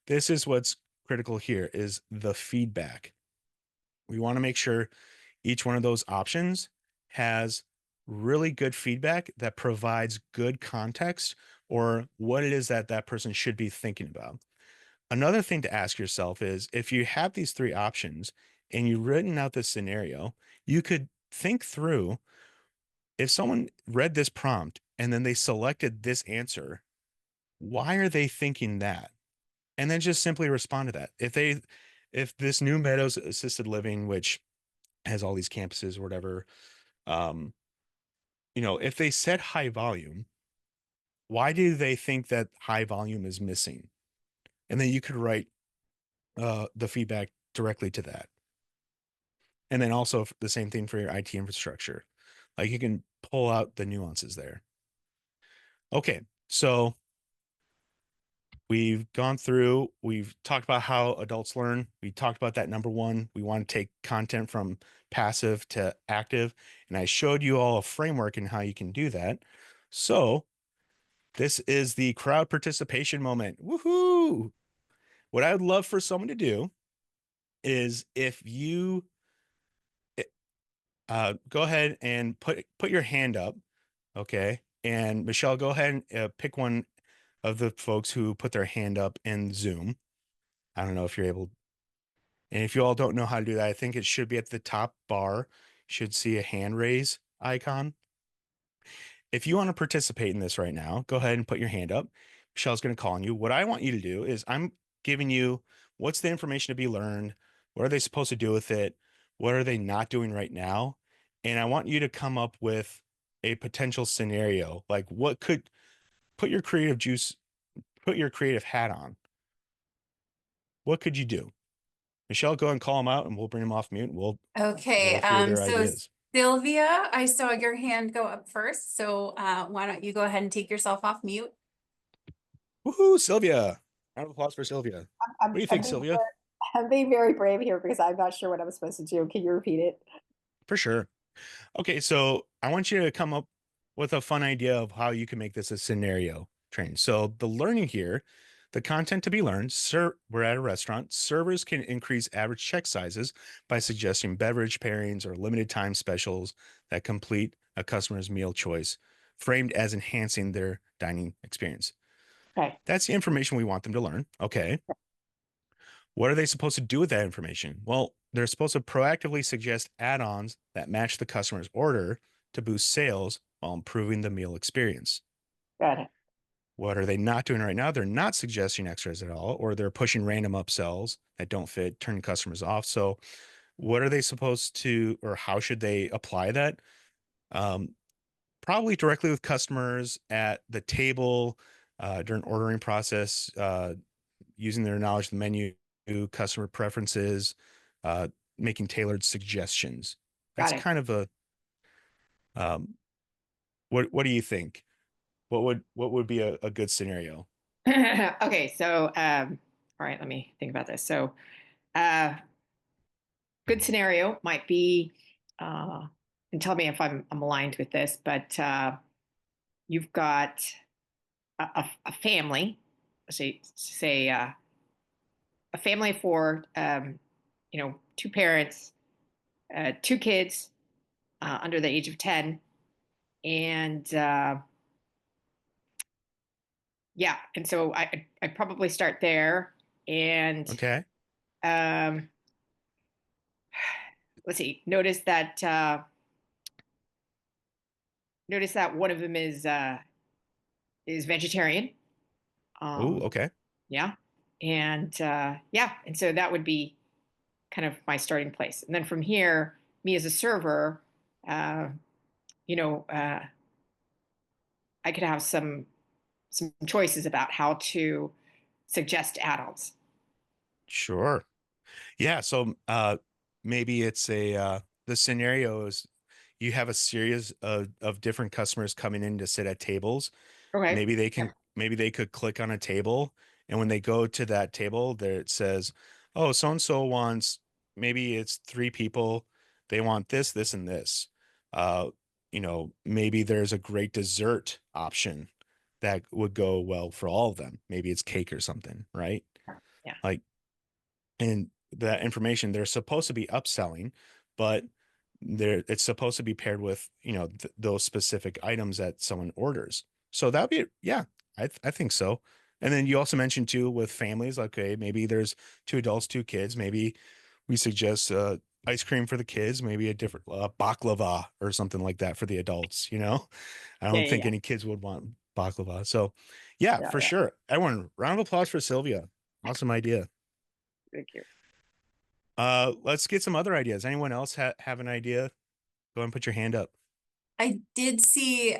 this is what's critical here is the feedback. We want to make sure each one of those options has really good feedback that provides good context or what it is that that person should be thinking about. Another thing to ask yourself is if you have these three options and you've written out this scenario, you could think through if someone read this prompt and then they selected this answer, why are they thinking that? And then just simply respond to that. If this New Meadows assisted living, which has all these campuses or whatever, um, if they said high volume, why do they think that high volume is missing? And then you could write the feedback directly to that. And then also the same thing for your IT infrastructure. Like you can pull out the nuances there. Okay, so we've gone through, we've talked about how adults learn. We talked about that number one. We want to take content from passive to active. And I showed you all a framework and how you can do that. So this is the crowd participation moment. Woohoo! What I would love for someone to do is if you go ahead and put your hand up, okay? And Michelle, go ahead and pick one of the folks who put their hand up in Zoom. I don't know if you're able, and if you all don't know how to do that, I think it should be at the top bar. You should see a hand raise icon. If you want to participate in this right now, go ahead and put your hand up. Michelle's going to call on you. What I want you to do is I'm giving you what's the information to be learned? What are they supposed to do with it? What are they not doing right now? And I want you to come up with a potential scenario. Like what could put your creative juice, put your creative hat on. What could you do? Michelle, go and call them out and we'll bring them off mute and Okay, we'll hear their so ideas. Sylvia, I saw your hand go up first, so why don't you go ahead and take yourself off mute? Woohoo, Sylvia. Round of applause for Sylvia. What I'm, do you I'm think, being Sylvia? I'm being very brave here because I'm not sure what I'm supposed to do. Can you repeat it? For sure. Okay, so I want you to come up with a fun idea of how you can make this a scenario train. So the learning here, the content to be learned, we're at a restaurant. Servers can increase average check sizes by suggesting beverage pairings or limited time specials that complete a customer's meal choice, framed as enhancing their dining experience. Okay. That's the information we want them to learn. Okay. What are they supposed to do with that information? Well, they're supposed to proactively suggest add-ons that match the customer's order to boost sales while improving the meal experience. Got it. What are they not doing right now? They're not suggesting extras at all, or they're pushing random upsells that don't fit, turning customers off. So what are they supposed to, or how should they apply that? Um, Probably directly with customers at the table during ordering process, using their knowledge of the menu, customer preferences, uh, making tailored suggestions. That's Got it. kind of a um, what do you think? What would be a good scenario? Okay, so all right, let me think about this. So uh good scenario might be uh and tell me if I'm aligned with this, but you've got a family, say a family for two parents, two kids under the age of 10, and yeah, and so I probably start there, and Okay. um, let's see. Notice that one of them is vegetarian. Oh, Um, okay. yeah, and yeah, and so that would be kind of my starting place, and then from here, me as a server, uh, you know, I could have some choices about how to suggest add-ons. Sure. Yeah. So maybe it's the scenario is you have a series of different customers coming in to sit at tables. Okay. Maybe they could click on a table, and when they go to that table, there it says, "Oh, so and so wants maybe it's three people. They want this, this, and this." Uh, maybe there's a great dessert option that would go well for all of them. Maybe it's cake or something, right? Yeah. Like, and that information they're supposed to be upselling, but it's supposed to be paired with, those specific items that someone orders. So that'd be, yeah, I think so. And then you also mentioned too with families, okay, maybe there's two adults, two kids. Maybe we suggest ice cream for the kids, maybe a different baklava or something like that for the adults. I Yeah, don't yeah, think yeah. any kids would want baklava. So, yeah, Yeah, for yeah. sure. Everyone, round of applause for Sylvia. Awesome idea. Thank you. Let's get some other ideas. Anyone else have an idea? Go and put your hand up. I did see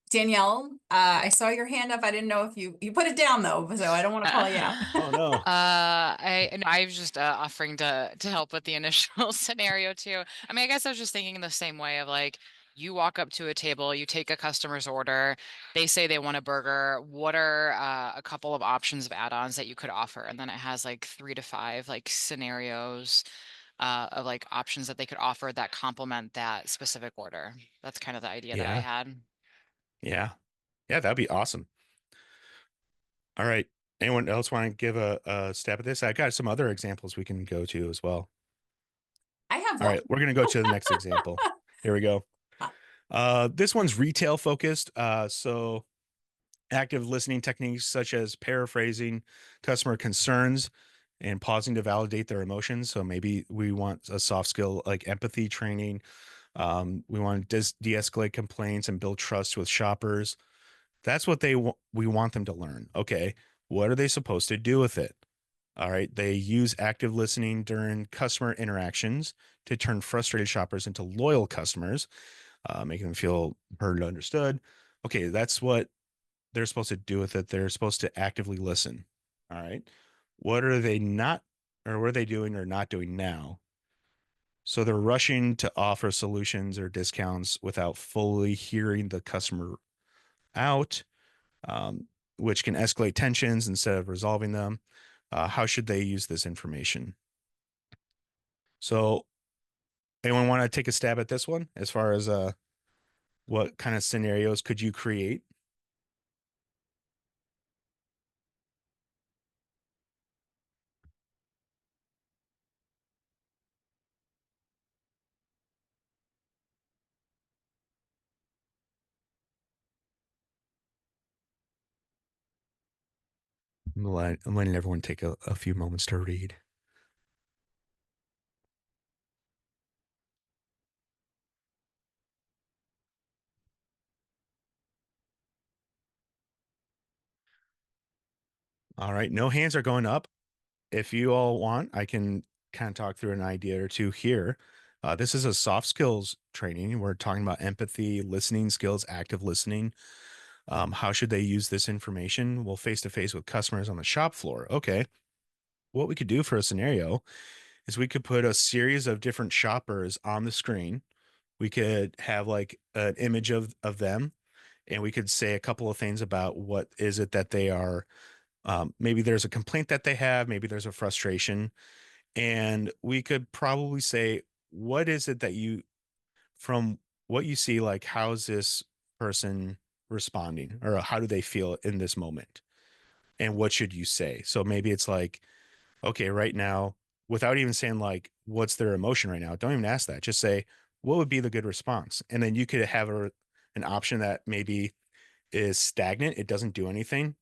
Danielle, I saw your hand up. I didn't know if you put it down though, so I don't want to call you out. Oh no. I was just offering to help with the initial scenario too. I mean, I guess I was just thinking the same way of like you walk up to a table, you take a customer's order, they say they want a burger. What are a couple of options of add-ons that you could offer? And then it has like 3 to 5 like scenarios of like options that they could offer that complement that specific order. That's kind of the idea that I Yeah. had. Yeah. Yeah, that'd be awesome. All right. Anyone else want to give a stab at this? I got some other examples we can go to as well. I have All one. right, we're gonna go to the next example. Here we go. This one's retail focused. So active listening techniques such as paraphrasing customer concerns and pausing to validate their emotions. So maybe we want a soft skill like empathy training. We want to de-escalate complaints and build trust with shoppers. That's what we want them to learn. Okay, what are they supposed to do with it? All right, they use active listening during customer interactions to turn frustrated shoppers into loyal customers, making them feel heard and understood. Okay, that's what they're supposed to do with it. They're supposed to actively listen. All right, what are they not, or what are they doing or not doing now? So they're rushing to offer solutions or discounts without fully hearing the customer out, um, which can escalate tensions instead of resolving them. How should they use this information? So, anyone want to take a stab at this one as far as what kind of scenarios could you create? I'm letting everyone take a few moments to read. All right, no hands are going up. If you all want, I can kind of talk through an idea or two here. This is a soft skills training. We're talking about empathy, listening skills, active listening. How should they use this information? Well, face to face with customers on the shop floor. Okay. What we could do for a scenario is we could put a series of different shoppers on the screen. We could have like an image of them, and we could say a couple of things about what is it that they are. Maybe there's a complaint that they have, maybe there's a frustration, and we could probably say, what is it that from what you see, like, how's this person responding, or how do they feel in this moment? And what should you say? So maybe it's like, okay, right now, without even saying like, what's their emotion right now? Don't even ask that. Just say, what would be the good response? And then you could have an option that maybe is stagnant. It doesn't do anything,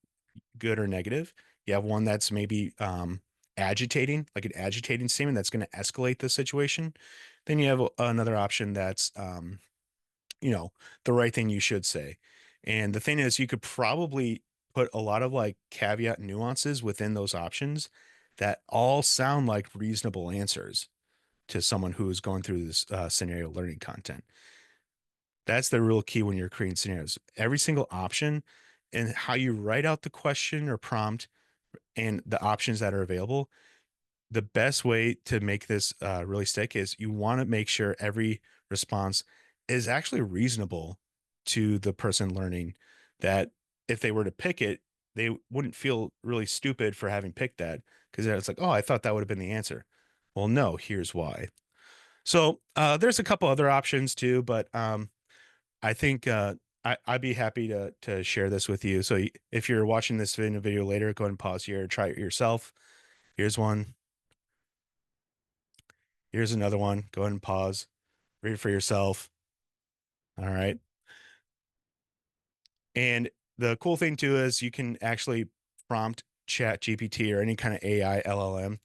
good or negative. You have one that's maybe agitating, like an agitating statement that's going to escalate the situation. Then you have another option that's, the right thing you should say. And the thing is, you could probably put a lot of like caveat nuances within those options that all sound like reasonable answers to someone who is going through this scenario learning content. That's the real key when you're creating scenarios. Every single option and how you write out the question or prompt and the options that are available, the best way to make this really stick is you want to make sure every response is actually reasonable to the person learning, that if they were to pick it, they wouldn't feel really stupid for having picked that, because it's like, oh, I thought that would have been the answer. Well, no, here's why. So there's a couple other options too, but I think I'd be happy to share this with you. So if you're watching this in a video later, go ahead and pause here, try it yourself. Here's one. Here's another one. Go ahead and pause. read it for yourself. All right. And the cool thing too is you can actually prompt Chat GPT or any kind of AI LLM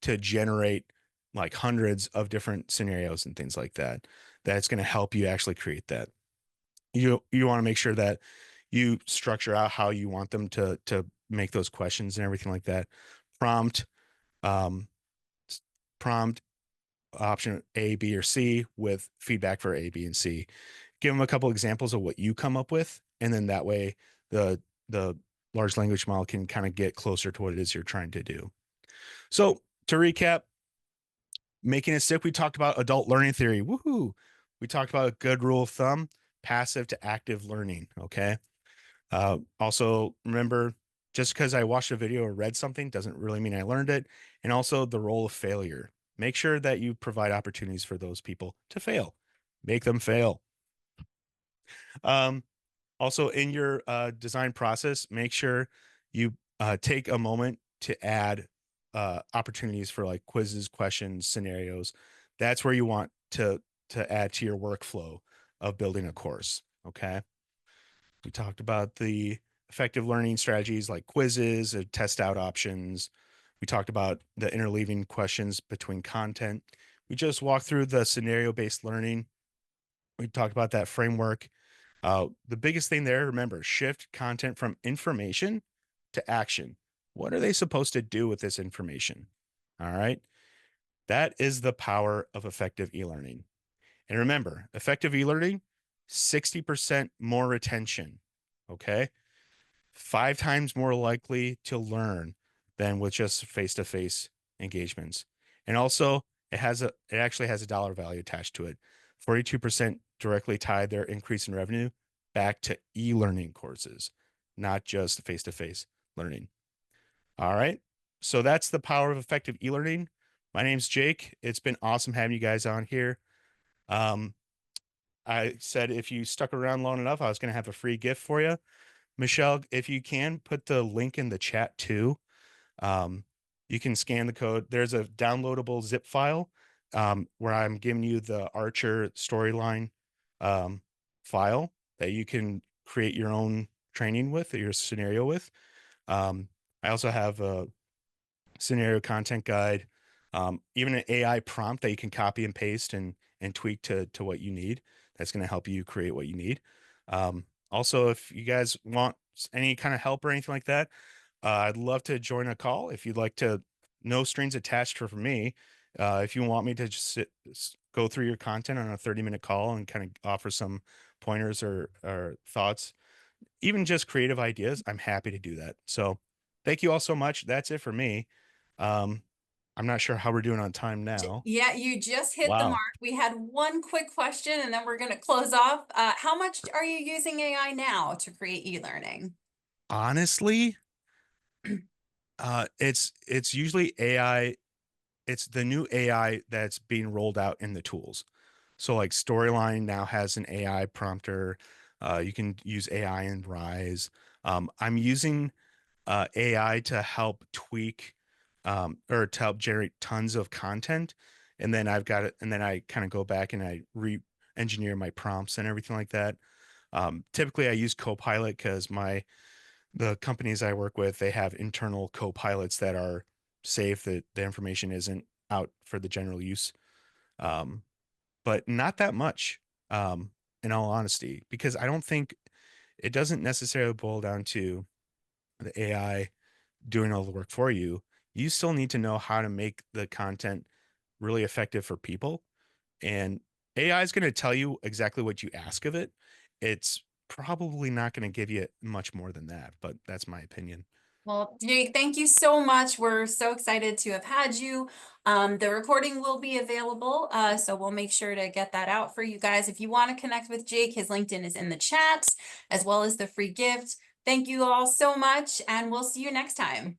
to generate like hundreds of different scenarios and things like that. That's going to help you actually create that. You want to make sure that you structure out how you want them to make those questions and everything like that. Prompt, um, prompt option A, B, or C with feedback for A, B, and C. Give them a couple examples of what you come up with, and then that way the large language model can kind of get closer to what it is you're trying to do. So to recap, making it stick, we talked about adult learning theory. Woohoo! We talked about a good rule of thumb, passive to active learning. Okay. Also remember, just because I watched a video or read something doesn't really mean I learned it. And also the role of failure. Make sure that you provide opportunities for those people to fail. Make them fail. Also in your design process, make sure you take a moment to add opportunities for like quizzes, questions, scenarios. That's where you want to add to your workflow of building a course. Okay. We talked about the effective learning strategies like quizzes, test out options. We talked about the interleaving questions between content. We just walked through the scenario-based learning. We talked about that framework. The biggest thing there, remember, shift content from information to action. What are they supposed to do with this information? All right. That is the power of effective e-learning. And remember, effective e-learning, 60% more retention. Okay. 5 times more likely to learn than with just face-to-face engagements. And also it actually has a dollar value attached to it. 42% directly tied their increase in revenue back to e-learning courses, not just face-to-face learning. All right. So that's the power of effective e-learning. My name's Jake. It's been awesome having you guys on here. I said if you stuck around long enough, I was going to have a free gift for you. Michelle, if you can put the link in the chat too. You can scan the code. There's a downloadable zip file where I'm giving you the Archer storyline file that you can create your own training with, or your scenario with. I also have a scenario content guide, even an AI prompt that you can copy and paste and tweak to what you need. That's going to help you create what you need. Also, if you guys want any kind of help or anything like that, I'd love to join a call. If you'd like to, no strings attached for me. If you want me to just go through your content on a 30-minute call and kind of offer some pointers or thoughts, even just creative ideas, I'm happy to do that. So thank you all so much. That's it for me. I'm not sure how we're doing on time now. Yeah, you just hit the Wow. mark. We had one quick question and then we're going to close off. How much are you using AI now to create e-learning? Honestly, it's usually AI. It's the new AI that's being rolled out in the tools. So like Storyline now has an AI prompter. You can use AI in Rise. I'm using AI to help tweak or to help generate tons of content. And then I've got it, and then I kind of go back and I re-engineer my prompts and everything like that. Typically I use Copilot because the companies I work with, they have internal co-pilots that are safe, that the information isn't out for the general use. But not that much, in all honesty, because I don't think it doesn't necessarily boil down to the AI doing all the work for you. You still need to know how to make the content really effective for people. And AI is going to tell you exactly what you ask of it. It's probably not going to give you much more than that, but that's my opinion. Well, Jake, thank you so much. We're so excited to have had you. The recording will be available, so we'll make sure to get that out for you guys. If you want to connect with Jake, his LinkedIn is in the chat, as well as the free gift. Thank you all so much, and we'll see you next time.